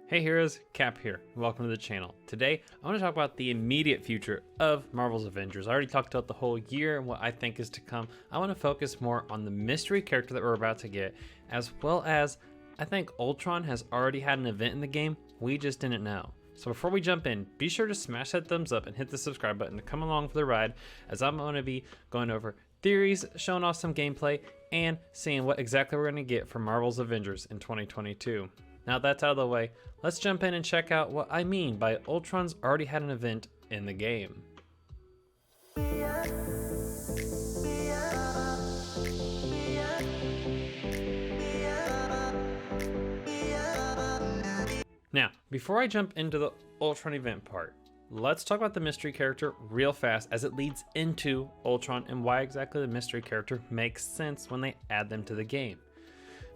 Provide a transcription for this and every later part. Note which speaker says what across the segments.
Speaker 1: Hey heroes, Cap here. Welcome to the channel. Today, I want to talk about the immediate future of Marvel's Avengers. I already talked about the whole year and what I think is to come. I want to focus more on the mystery character that we're about to get, as well as I think Ultron has already had an event in the game we just didn't know. So before we jump in, be sure to smash that thumbs up and hit the subscribe button to come along for the ride, as I'm going to be going over theories, showing off some gameplay, and seeing what exactly we're going to get from Marvel's Avengers in 2022. Now that's out of the way, let's jump in and check out what I mean by Ultron's already had an event in the game. Now, before I jump into the Ultron event part, let's talk about the mystery character real fast as it leads into Ultron and why exactly the mystery character makes sense when they add them to the game.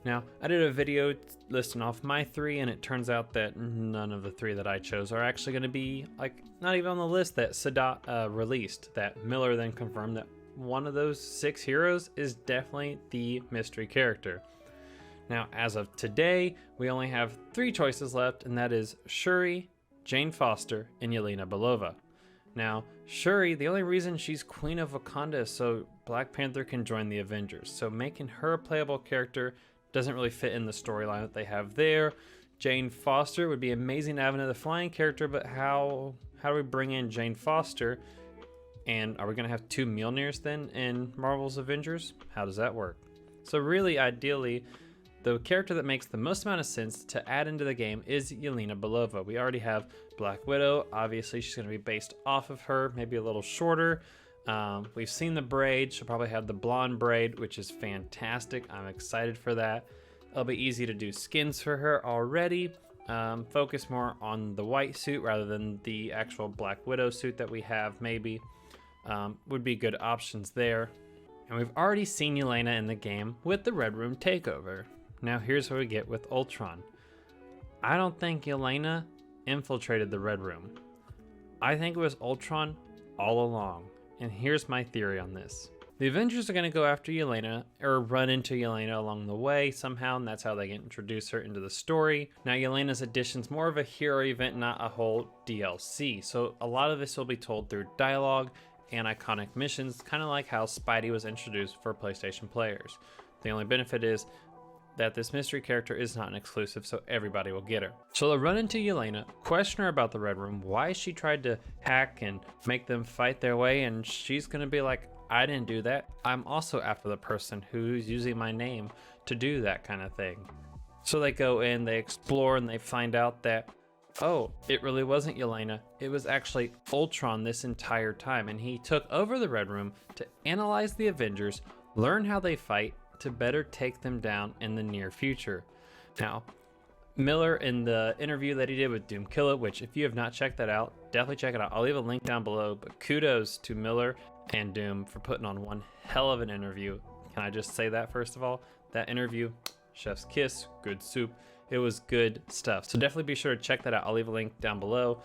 Speaker 1: Now, I did a video listing off my three, and it turns out that none of the three that I chose are actually going to be, not even on the list that Sadat released. That Miller then confirmed that one of those 6 heroes is definitely the mystery character. Now, as of today, we only have 3 choices left, and that is Shuri, Jane Foster, and Yelena Belova. Now, Shuri, the only reason she's Queen of Wakanda is so Black Panther can join the Avengers. So making her a playable character doesn't really fit in the storyline that they have there. Jane Foster would be amazing to have another flying character, but how do we bring in Jane Foster? And are we going to have 2 Mjolnirs then in Marvel's Avengers? How does that work? So really, ideally, the character that makes the most amount of sense to add into the game is Yelena Belova. We already have Black Widow. Obviously, she's going to be based off of her, maybe a little shorter. We've seen the braid. She'll probably have the blonde braid, which is fantastic. I'm excited for that. It'll be easy to do skins for her already. Focus more on the white suit rather than the actual Black Widow suit that we have, maybe. Would be good options there. And we've already seen Yelena in the game with the Red Room takeover. Now here's what we get with Ultron. I don't think Yelena infiltrated the Red Room. I think it was Ultron all along. And here's my theory on this. The Avengers are going to go after Yelena, or run into Yelena along the way somehow, and that's how they introduce her into the story. Now, Yelena's addition's more of a hero event, not a whole DLC. So a lot of this will be told through dialogue and iconic missions, kind of like how Spidey was introduced for PlayStation players. The only benefit is that this mystery character is not an exclusive, so everybody will get her. So they'll run into Yelena, question her about the Red Room, why she tried to hack and make them fight their way, and she's gonna be like, I didn't do that. I'm also after the person who's using my name to do that kind of thing. So they go in, they explore, and they find out that, oh, it really wasn't Yelena. It was actually Ultron this entire time, and he took over the Red Room to analyze the Avengers, learn how they fight, to better take them down in the near future. Now, Miller, in the interview that he did with Doomkiller, which if you have not checked that out, definitely check it out. I'll leave a link down below, but kudos to Miller and Doom for putting on one hell of an interview. Can I just say that first of all? That interview, chef's kiss, good soup. It was good stuff. So definitely be sure to check that out. I'll leave a link down below.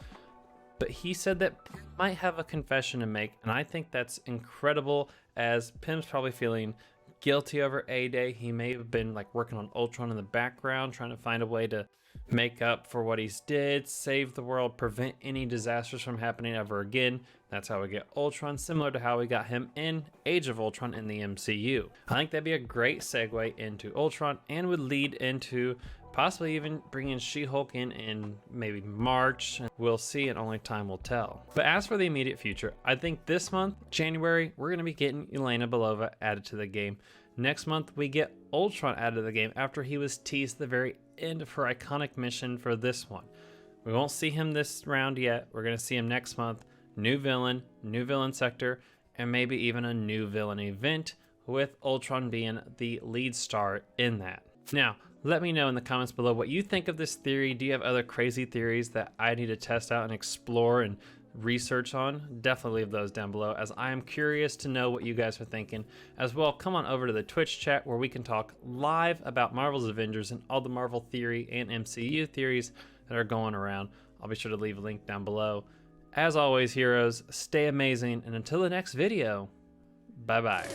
Speaker 1: But he said that Pym might have a confession to make, and I think that's incredible, as Pym's probably feeling guilty over A-Day. He may have been working on Ultron in the background, trying to find a way to make up for what he's did, save the world, prevent any disasters from happening ever again. That's how we get Ultron, similar to how we got him in Age of Ultron in the MCU. I think that'd be a great segue into Ultron and would lead into possibly even bringing She-Hulk in maybe March. We'll see, and only time will tell. But as for the immediate future, I think this month, January, we're going to be getting Yelena Belova added to the game. Next month, we get Ultron added to the game after he was teased at the very end of her iconic mission for this one. We won't see him this round yet. We're going to see him next month. New villain sector, and maybe even a new villain event, with Ultron being the lead star in that. Now, let me know in the comments below what you think of this theory. Do you have other crazy theories that I need to test out and explore and research on? Definitely leave those down below, as I am curious to know what you guys are thinking. As well, come on over to the Twitch chat where we can talk live about Marvel's Avengers and all the Marvel theory and MCU theories that are going around. I'll be sure to leave a link down below. As always, heroes, stay amazing, and until the next video, bye-bye.